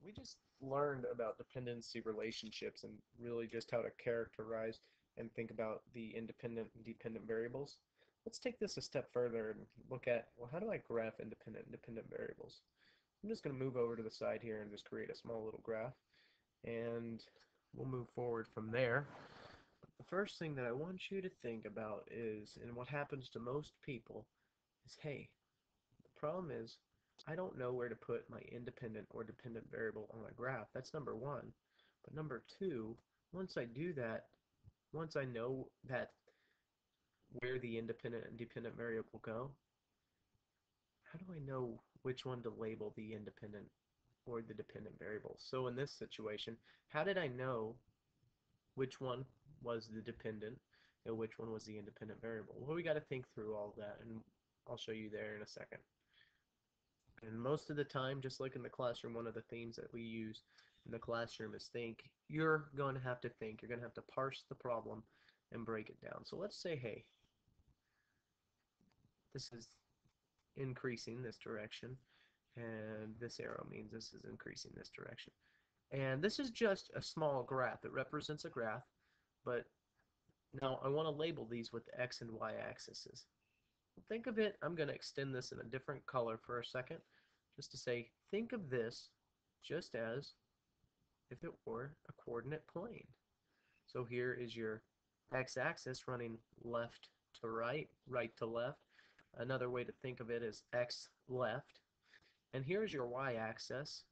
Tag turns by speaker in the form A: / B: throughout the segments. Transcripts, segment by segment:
A: We just learned about dependency relationships and really just how to characterize and think about the independent and dependent variables. Let's take this a step further and look at, well, how do I graph independent and dependent variables? I'm just going to move over to the side here and just create a small little graph, and we'll move forward from there. The first thing that I want you to think about is, and what happens to most people is, hey, the problem is I don't know where to put my independent or dependent variable on my graph. That's number one. But number two, once I do that, once I know that where the independent and dependent variable go, how do I know which one to label the independent or the dependent variable? So in this situation, how did I know which one was the dependent and which one was the independent variable? Well, we got to think through all that, and I'll show you there in a second. And most of the time, just like in the classroom, one of the themes that we use in the classroom is think. You're going to have to think. You're going to have to parse the problem and break it down. So let's say, hey, this is increasing this direction, and this arrow means this is increasing this direction. And this is just a small graph. It represents a graph, but now I want to label these with the x and y axes. Think of it, I'm going to extend this in a different color for a second, just to say, think of this just as if it were a coordinate plane. So here is your x-axis running left to right, right to left. Another way to think of it is x left. And here's your y-axis.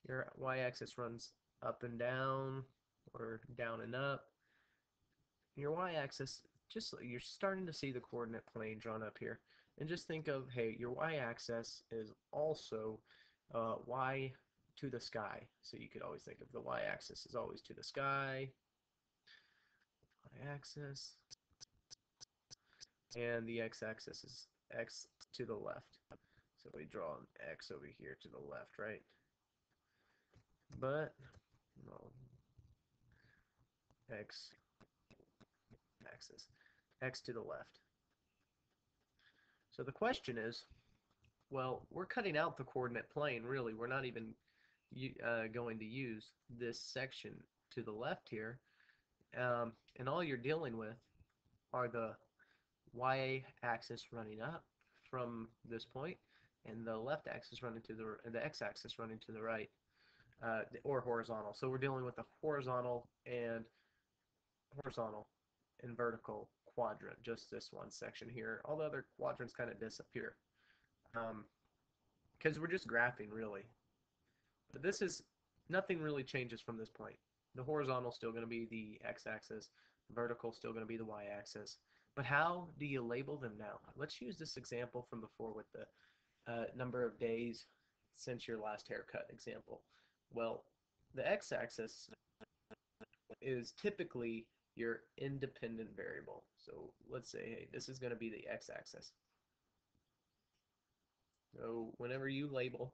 A: Your y-axis runs up and down, or down and up. Your y-axis, just you're starting to see the coordinate plane drawn up here. And just think of, hey, your y-axis is also y to the sky. So you could always think of the y-axis is always to the sky, y-axis, and the x-axis is x to the left. So we draw an x over here to the left, right? But, no, x-axis, x to the left. So the question is, well, we're cutting out the coordinate plane, really. We're not even going to use this section to the left here. And all you're dealing with are the y-axis running up from this point, and the left axis running to the x-axis running to the right, or horizontal. So we're dealing with the horizontal and vertical quadrant, just this one section here. All the other quadrants kind of disappear because we're just graphing, really. But this is, nothing really changes from this point. The horizontal is still going to be the x-axis, the vertical is still going to be the y-axis. But how do you label them now? Let's use this example from before with the number of days since your last haircut example. Well, the x-axis is typically your independent variable. So let's say, hey, this is going to be the x-axis. So whenever you label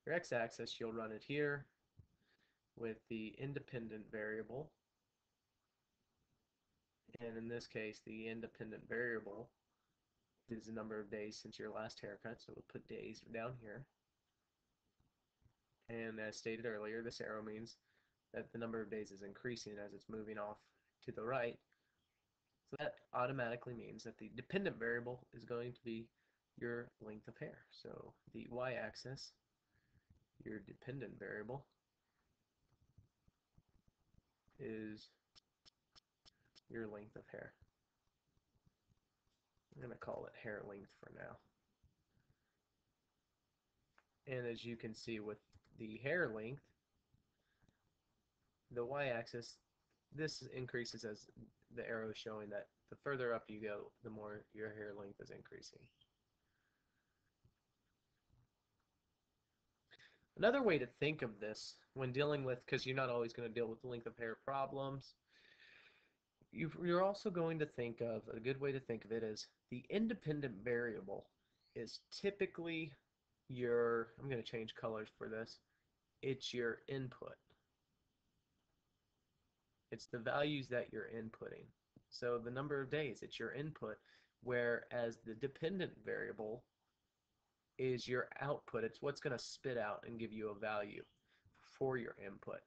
A: your x-axis, you'll run it here with the independent variable. And in this case, the independent variable is the number of days since your last haircut, so we'll put days down here. And as stated earlier, this arrow means that the number of days is increasing as it's moving off to the right. So that automatically means that the dependent variable is going to be your length of hair. So the y-axis, your dependent variable, is your length of hair. I'm going to call it hair length for now. And as you can see with the hair length, the y-axis, this increases as the arrow is showing that the further up you go, the more your hair length is increasing. Another way to think of this when dealing with, because you're not always going to deal with the length of hair problems, you're also going to think of, a good way to think of it is the independent variable is typically your, I'm going to change colors for this, it's your input. It's the values that you're inputting. So the number of days, it's your input, whereas the dependent variable is your output. It's what's going to spit out and give you a value for your input.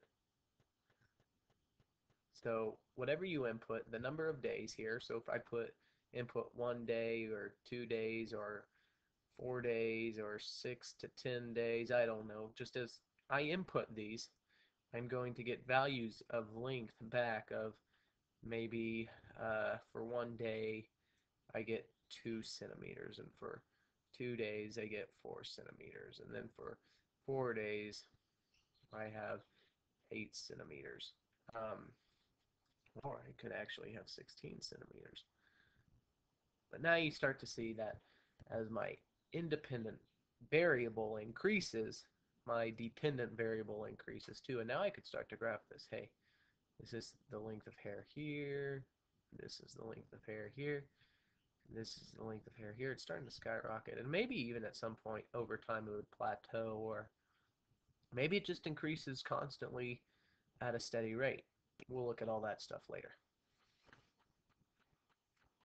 A: So whatever you input, the number of days here, so if I put input 1 day or 2 days or 4 days or 6 to 10 days, I don't know, just as I input these, I'm going to get values of length back of maybe for 1 day I get 2 centimeters, and for 2 days I get 4 centimeters, and then for 4 days I have 8 centimeters. Or I could actually have 16 centimeters. But now you start to see that as my independent variable increases, my dependent variable increases too. And now I could start to graph this. Hey, this is the length of hair here. This is the length of hair here. This is the length of hair here. It's starting to skyrocket. And maybe even at some point over time it would plateau, or maybe it just increases constantly at a steady rate. We'll look at all that stuff later.